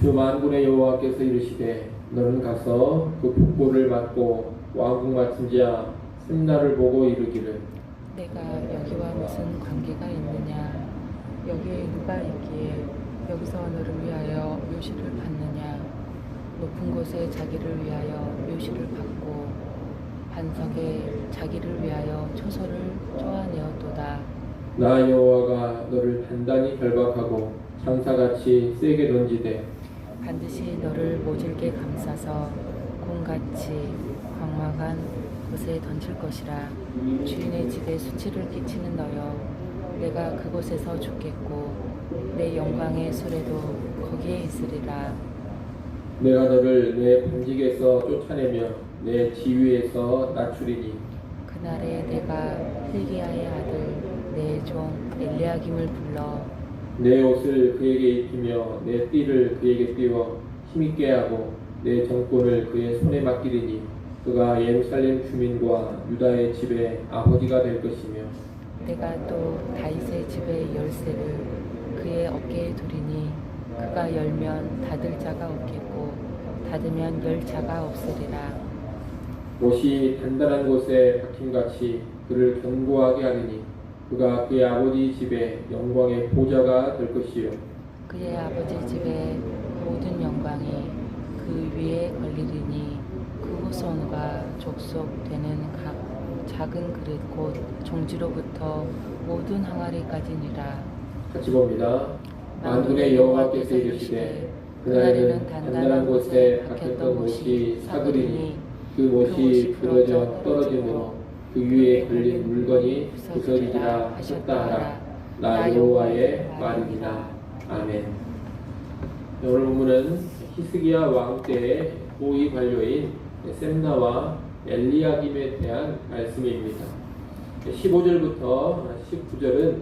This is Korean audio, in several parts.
주 만군의 여호와께서 이르시되 너는 가서 그 북고를 맞고 왕궁 맡은 자 셈나를 보고 이르기를 내가 여기와 무슨 관계가 있느냐? 여기에 누가 있기에 여기서 너를 위하여 묘시를 받느냐? 높은 곳에 자기를 위하여 묘시를 받고 반석에 자기를 위하여 초소를 쪼아내었도다. 나 여호와가 너를 단단히 결박하고 장사같이 세게 던지되 반드시 너를 모질게 감싸서 공같이 광막한 곳에 던질 것이라. 주인의 집에 수치를 끼치는 너여, 내가 그곳에서 죽겠고 내 영광의 수레도 거기에 있으리라. 내가 너를 내 반직에서 쫓아내며 내 지위에서 낮추리니 그날에 내가 hil기야의 아들 내 종 엘리야김을 불러 내 옷을 그에게 입히며 내 띠를 그에게 띄워 힘있게 하고 내 정권을 그의 손에 맡기리니 그가 예루살렘 주민과 유다의 집의 아버지가 될 것이며 내가 또 다윗의 집의 열쇠를 그의 어깨에 두리니 그가 열면 닫을 자가 없겠고 닫으면 열 자가 없으리라. 옷이 단단한 곳에 박힘같이 그를 견고하게 하리니 그가 그의 아버지 집의 영광의 보좌가 될 것이요 그의 아버지 집의 모든 영광이 그 위에 걸리리니 그 후손과 족속되는 각 작은 그릇 곧 종지로부터 모든 항아리까지니라. 같이 봅니다. 만군의 여호와께서 이르시되 그날에는 단단한 곳에 박혔던 못이 사그리니 그 못이 부러져 떨어지므로 그 위에 걸린 물건이 부서지리라 하셨다 하라. 나 여호와의 말이니라. 아멘. 오늘 본문은 히스기야 왕 때의 고위 관료인 셈나와 엘리야김에 대한 말씀입니다. 15절부터 19절은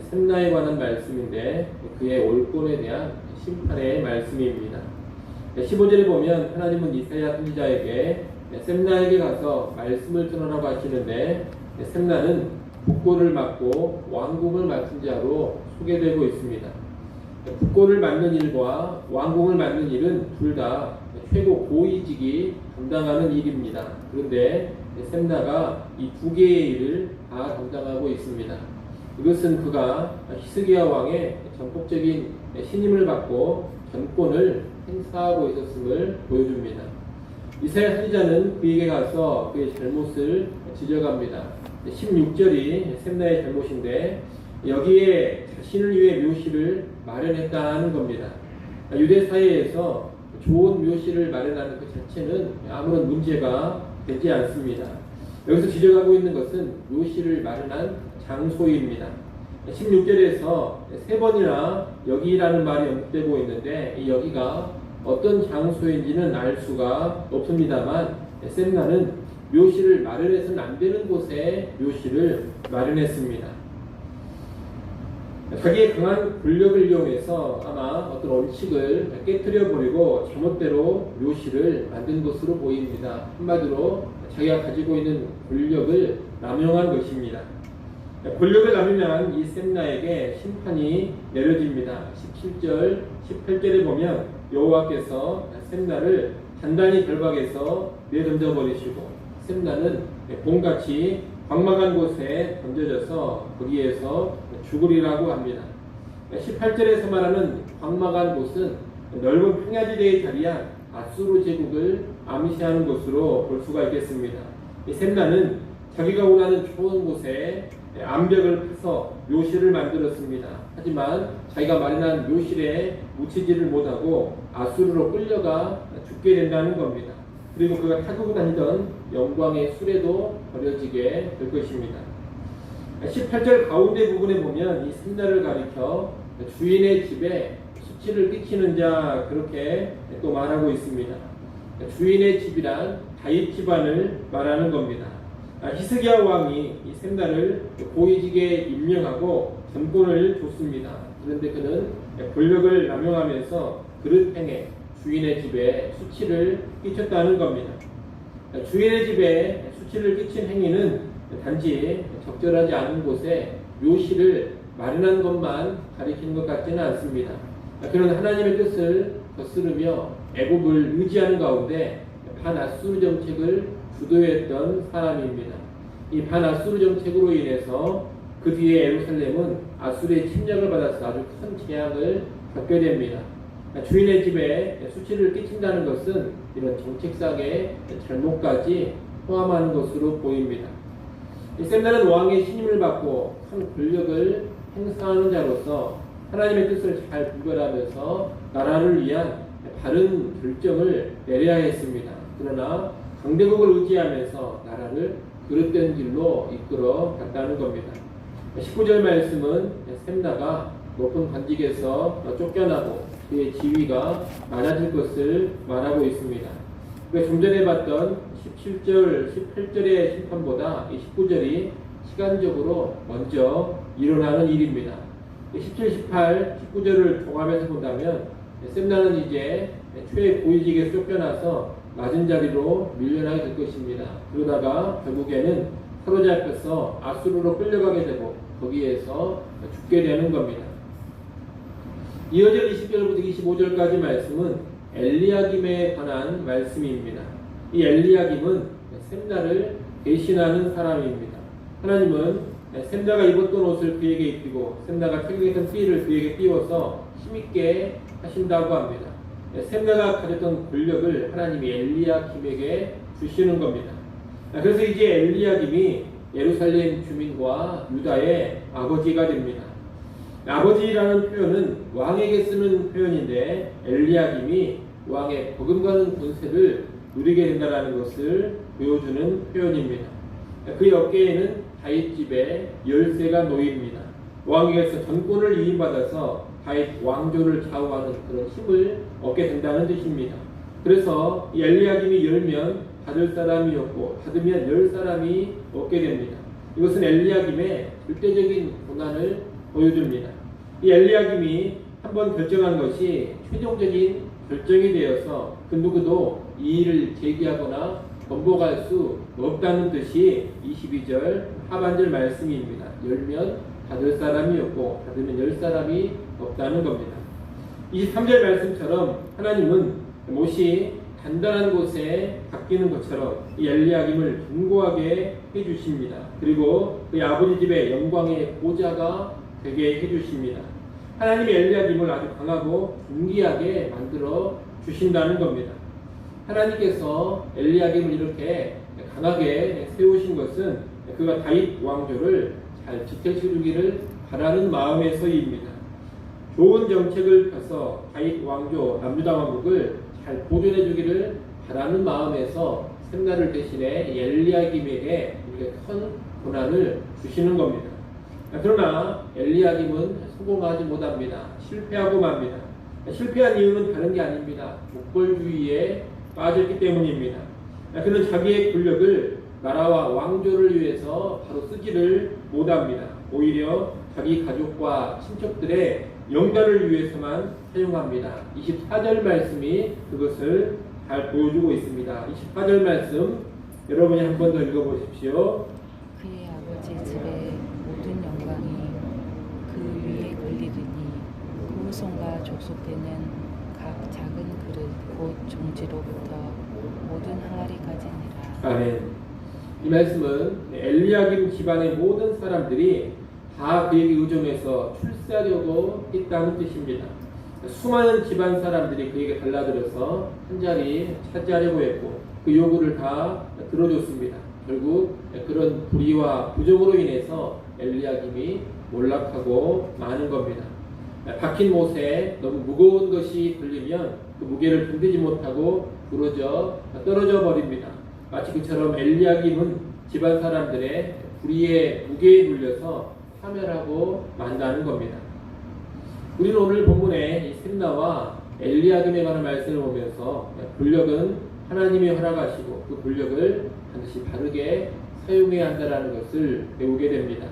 셈나에 관한 말씀인데 그의 옳곤에 대한 심판의 말씀입니다. 15절에 보면 하나님은 이사야 선지자에게 셈나에게 가서 말씀을 전하라고 하시는데 셈나는 북고를 맡고 왕궁을 맡은 자로 소개되고 있습니다. 북고를 맡는 일과 왕궁을 맡는 일은 둘 다 최고 고위직이 담당하는 일입니다. 그런데 셈나가 이 두 개의 일을 다 담당하고 있습니다. 이것은 그가 히스기야 왕의 전폭적인 신임을 받고 전권을 행사하고 있었음을 보여줍니다. 이사야 선지자는 그에게 가서 그의 잘못을 지적합니다. 16절이 셈나의 잘못인데 여기에 자신을 위해 묘시를 마련했다는 겁니다. 유대 사회에서 좋은 묘시를 마련하는 그 자체는 아무런 문제가 되지 않습니다. 여기서 지적하고 있는 것은 묘시를 마련한 장소입니다. 16절에서 세 번이나 여기라는 말이 언급되고 있는데 이 여기가 어떤 장소인지는 알 수가 없습니다만 셈나는 묘시를 마련해서는 안 되는 곳에 묘시를 마련했습니다. 자기의 강한 권력을 이용해서 아마 어떤 원칙을 깨뜨려 버리고 잘못대로 묘시를 만든 것으로 보입니다. 한마디로 자기가 가지고 있는 권력을 남용한 것입니다. 권력을 남용한 이 셈나에게 심판이 내려집니다. 17절, 18절에 보면 여호와께서 셈나를 단단히 결박해서 내던져 버리시고 셈나는 봄같이 광막한 곳에 던져져서 거기에서 죽으리라고 합니다. 18절에서 말하는 광막한 곳은 넓은 평야지대의 자리한 아수르 제국을 암시하는 것으로 볼 수가 있겠습니다. 이 셈나는 자기가 원하는 좋은 곳에 암벽을 파서 묘실을 만들었습니다. 하지만 자기가 마련한 묘실에 묻히지를 못하고 아수르로 끌려가 죽게 된다는 겁니다. 그리고 그가 타고 다니던 영광의 수레도 버려지게 될 것입니다. 18절 가운데 부분에 보면 이 셈나를 가리켜 주인의 집에 수치를 끼치는 자 그렇게 또 말하고 있습니다. 주인의 집이란 다윗 집안을 말하는 겁니다. 히스기야 왕이 이 셈나를 고위직에 임명하고 전권을 줬습니다. 그런데 그는 권력을 남용하면서 그릇행에 주인의 집에 수치를 끼쳤다는 겁니다. 주인의 집에 수치를 끼친 행위는 단지 적절하지 않은 곳에 묘시를 마련한 것만 가리키는 것 같지는 않습니다. 그는 하나님의 뜻을 거스르며 애굽을 의지하는 가운데 반아수르 정책을 주도했던 사람입니다. 이 반아수르 정책으로 인해서 그 뒤에 예루살렘은 아수르의 침략을 받아서 아주 큰 재앙을 겪게 됩니다. 주인의 집에 수치를 끼친다는 것은 이런 정책상의 잘못까지 포함하는 것으로 보입니다. 셈나는 왕의 신임을 받고 큰 권력을 행사하는 자로서 하나님의 뜻을 잘 분별하면서 나라를 위한 바른 결정을 내려야 했습니다. 그러나 강대국을 의지하면서 나라를 그릇된 길로 이끌어 갔다는 겁니다. 19절 말씀은 셈나가 높은 관직에서 쫓겨나고 그의 지위가 많아질 것을 말하고 있습니다. 좀 전에 봤던 17절, 18절의 심판보다 19절이 시간적으로 먼저 일어나는 일입니다. 17, 18, 19절을 종합해서 본다면 셈나는 이제 최 고위직에서 쫓겨나서 낮은 자리로 밀려나게 될 것입니다. 그러다가 결국에는 사로잡혀서 아수르로 끌려가게 되고 거기에서 죽게 되는 겁니다. 이어져 20절부터 25절까지 말씀은 엘리야김에 관한 말씀입니다. 이 엘리야김은 셈나를 대신하는 사람입니다. 하나님은 셈나가 입었던 옷을 그에게 입히고 셈나가 착용했던 띠를 그에게 띄워서 힘있게 하신다고 합니다. 셈나가 가졌던 권력을 하나님이 엘리야김에게 주시는 겁니다. 그래서 이제 엘리야김이 예루살렘 주민과 유다의 아버지가 됩니다. 아버지라는 표현은 왕에게 쓰는 표현인데 엘리야김이 왕의 버금가는 권세를 누리게 된다는 것을 보여주는 표현입니다. 그의 어깨에는 다윗 집의 열쇠가 놓입니다. 왕에게서 전권을 위임받아서 다윗 왕조를 좌우하는 그런 힘을 얻게 된다는 뜻입니다. 그래서 이 엘리야김이 열면 받을 사람이 없고 받으면 열 사람이 얻게 됩니다. 이것은 엘리야김의 절대적인 고난을 보여줍니다. 이 엘리야김이 한번 결정한 것이 최종적인 결정이 되어서 그 누구도 이 일을 제기하거나 번복할 수 없다는 뜻이 22절 하반절 말씀입니다. 열면 받을 사람이 없고 받으면 열 사람이 없다는 겁니다. 23절 말씀처럼 하나님은 못이 단단한 곳에 닦이는 것처럼 이 엘리야김을 견고하게 해주십니다. 그리고 그의 아버지 집의 영광의 보좌가 되게 해주십니다. 하나님이 엘리야김을 아주 강하고 존귀하게 만들어 주신다는 겁니다. 하나님께서 엘리야김을 이렇게 강하게 세우신 것은 그가 다윗 왕조를 잘 지켜주기를 바라는 마음에서입니다. 좋은 정책을 펴서 다윗 왕조 남유다 왕국을 잘 보존해 주기를 바라는 마음에서 셈나를 대신해 엘리야김에게 이렇게 큰 고난을 주시는 겁니다. 그러나 엘리야김은 성공하지 못합니다. 실패하고 맙니다. 실패한 이유는 다른 게 아닙니다. 목벌주의에 빠졌기 때문입니다. 그는 자기의 권력을 나라와 왕조를 위해서 바로 쓰지를 못합니다. 오히려 자기 가족과 친척들의 영달을 위해서만 사용합니다. 24절 말씀이 그것을 잘 보여주고 있습니다. 24절 말씀 여러분이 한 번 더 읽어보십시오. 그의 아버지 집의 모든 영광이 그 위에 걸리리니 그 후손과 족속되는 각 작은 그릇 곧 종지로부터 모든 항아리까지니라. 아멘. 이 말씀은 엘리야김 집안의 모든 사람들이 다 그에게 의존해서 출세하려고 했다는 뜻입니다. 수많은 집안 사람들이 그에게 달라들어서 한 자리 차지하려고 했고 그 요구를 다 들어줬습니다. 결국 그런 불의와 부정으로 인해서 엘리야김이 몰락하고 마는 겁니다. 박힌 못에 너무 무거운 것이 걸리면 그 무게를 견디지 못하고 부러져 떨어져 버립니다. 마치 그처럼 엘리야김은 집안 사람들의 불의의 무게에 눌려서 파멸하고 만다는 겁니다. 우리는 오늘 본문에 이 셈나와 엘리야김에 관한 말씀을 보면서 권력은 하나님이 허락하시고 그 권력을 반드시 바르게 사용해야 한다는 것을 배우게 됩니다.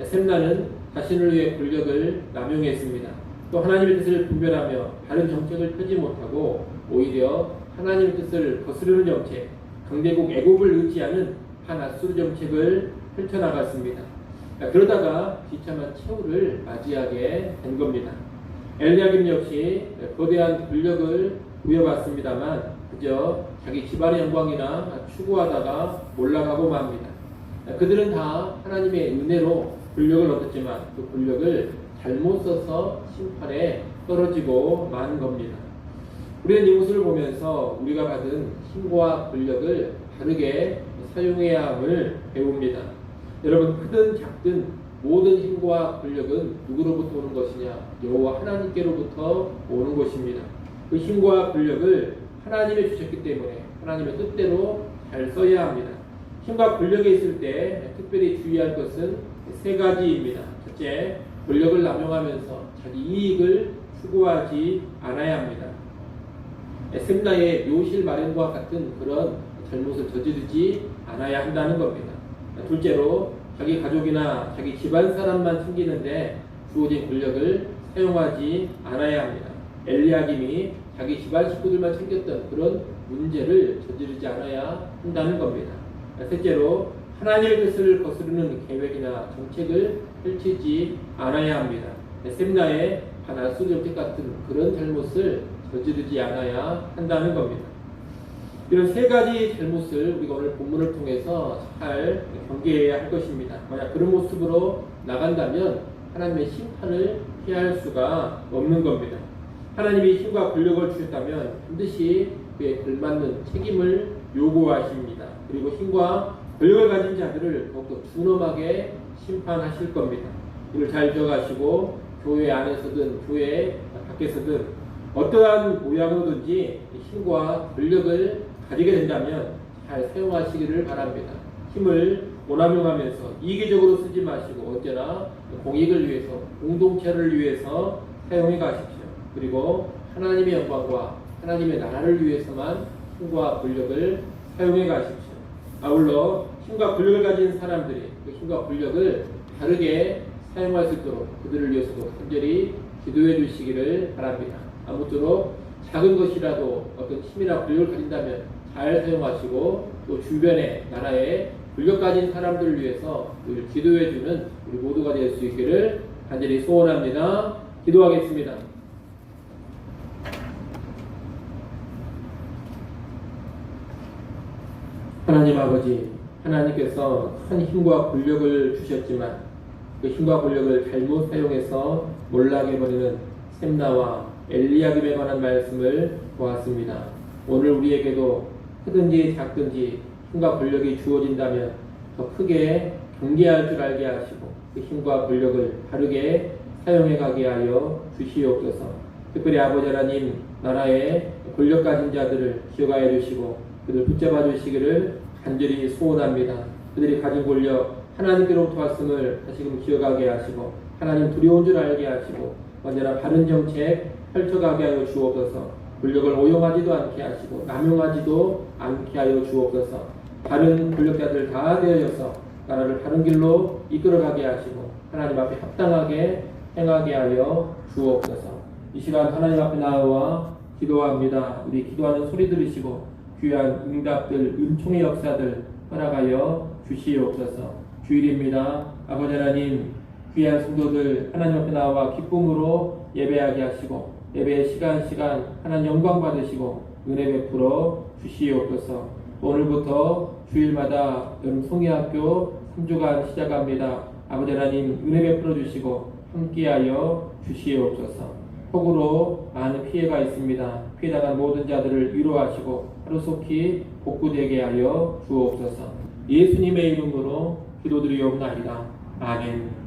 셈나는 자신을 위해 권력을 남용했습니다. 또 하나님의 뜻을 분별하며 바른 정책을 펴지 못하고 오히려 하나님의 뜻을 거스르는 정책, 강대국 애굽을 의지하는 반아수르 정책을 펼쳐나갔습니다. 그러다가 비참한 최후를 맞이하게 된 겁니다. 엘리야김 역시 거대한 권력을 부여받습니다만 그저 자기 집안의 영광이나 추구하다가 올라가고 맙니다. 그들은 다 하나님의 은혜로 권력을 얻었지만 그 권력을 잘못 써서 심판에 떨어지고 만 겁니다. 우리는 이 모습을 보면서 우리가 받은 힘과 권력을 바르게 사용해야 함을 배웁니다. 여러분, 크든 작든 모든 힘과 권력은 누구로부터 오는 것이냐? 여호와 하나님께로부터 오는 것입니다. 그 힘과 권력을 하나님이 주셨기 때문에 하나님의 뜻대로 잘 써야 합니다. 힘과 권력이 있을 때 특별히 주의할 것은 세 가지입니다. 첫째, 권력을 남용하면서 자기 이익을 추구하지 않아야 합니다. 셈나의 묘실 마련과 같은 그런 잘못을 저지르지 않아야 한다는 겁니다. 둘째로, 자기 가족이나 자기 집안 사람만 챙기는데 주어진 권력을 사용하지 않아야 합니다. 엘리야김이 자기 집안 식구들만 챙겼던 그런 문제를 저지르지 않아야 한다는 겁니다. 셋째로, 하나님의 뜻을 거스르는 계획이나 정책을 펼치지 않아야 합니다. 셈나의 바나스 정책 같은 그런 잘못을 저지르지 않아야 한다는 겁니다. 이런 세 가지 잘못을 우리가 오늘 본문을 통해서 잘 경계해야 할 것입니다. 만약 그런 모습으로 나간다면 하나님의 심판을 피할 수가 없는 겁니다. 하나님이 힘과 권력을 주셨다면 반드시 그에 걸맞는 책임을 요구하십니다. 그리고 힘과 권력을 가진 자들을 더욱더 준엄하게 심판하실 겁니다. 이걸 잘 기억하시고 교회 안에서든 교회 밖에서든 어떠한 모양으로든지 힘과 권력을 가지게 된다면 잘 사용하시기를 바랍니다. 힘을 오남용하면서 이기적으로 쓰지 마시고 언제나 공익을 위해서, 공동체를 위해서 사용해 가십시오. 그리고 하나님의 영광과 하나님의 나라를 위해서만 힘과 권력을 사용해 가십시오. 아울러 힘과 권력을 가진 사람들이 그 힘과 권력을 바르게 사용할 수 있도록 그들을 위해서도 간절히 기도해 주시기를 바랍니다. 아무쪼록 작은 것이라도 어떤 힘이나 권력을 가진다면 잘 사용하시고 또 주변의 나라에 권력 가진 사람들을 위해서 늘 기도해 주는 우리 모두가 될 수 있기를 간절히 소원합니다. 기도하겠습니다. 하나님 아버지, 하나님께서 큰 힘과 권력을 주셨지만 그 힘과 권력을 잘못 사용해서 몰락해 버리는 셈나와 엘리야김에 관한 말씀을 보았습니다. 오늘 우리에게도 크든지 작든지 힘과 권력이 주어진다면 더 크게 경계할 줄 알게 하시고 그 힘과 권력을 바르게 사용해 가게 하여 주시옵소서. 특별히 아버지 하나님, 나라의 권력 가진 자들을 기억하여 주시고 그들 붙잡아 주시기를 간절히 소원합니다. 그들이 가진 권력 하나님께로부터 왔음을 다시금 기억하게 하시고 하나님 두려운 줄 알게 하시고 언제나 바른 정책 펼쳐가게 하여 주옵소서. 권력을 오용하지도 않게 하시고 남용하지도 않게 하여 주옵소서. 바른 권력자들 다 되어져서 나라를 바른 길로 이끌어가게 하시고 하나님 앞에 합당하게 행하게 하여 주옵소서. 이 시간 하나님 앞에 나와 기도합니다. 우리 기도하는 소리 들으시고 귀한 응답들, 은총의 역사들 허락하여 주시옵소서. 주일입니다. 아버지 하나님, 귀한 성도들 하나님 앞에 나와 기쁨으로 예배하게 하시고 예배의 시간 하나님 영광 받으시고 은혜 베풀어 주시옵소서. 오늘부터 주일마다 여름송이학교 3주간 시작합니다. 아버지 하나님 은혜 베풀어 주시고 함께하여 주시옵소서. 폭우로 많은 피해가 있습니다. 피해당한 모든 자들을 위로하시고 하루속히 복구되게 하여 주옵소서. 예수님의 이름으로 기도드리옵나이다. 아멘.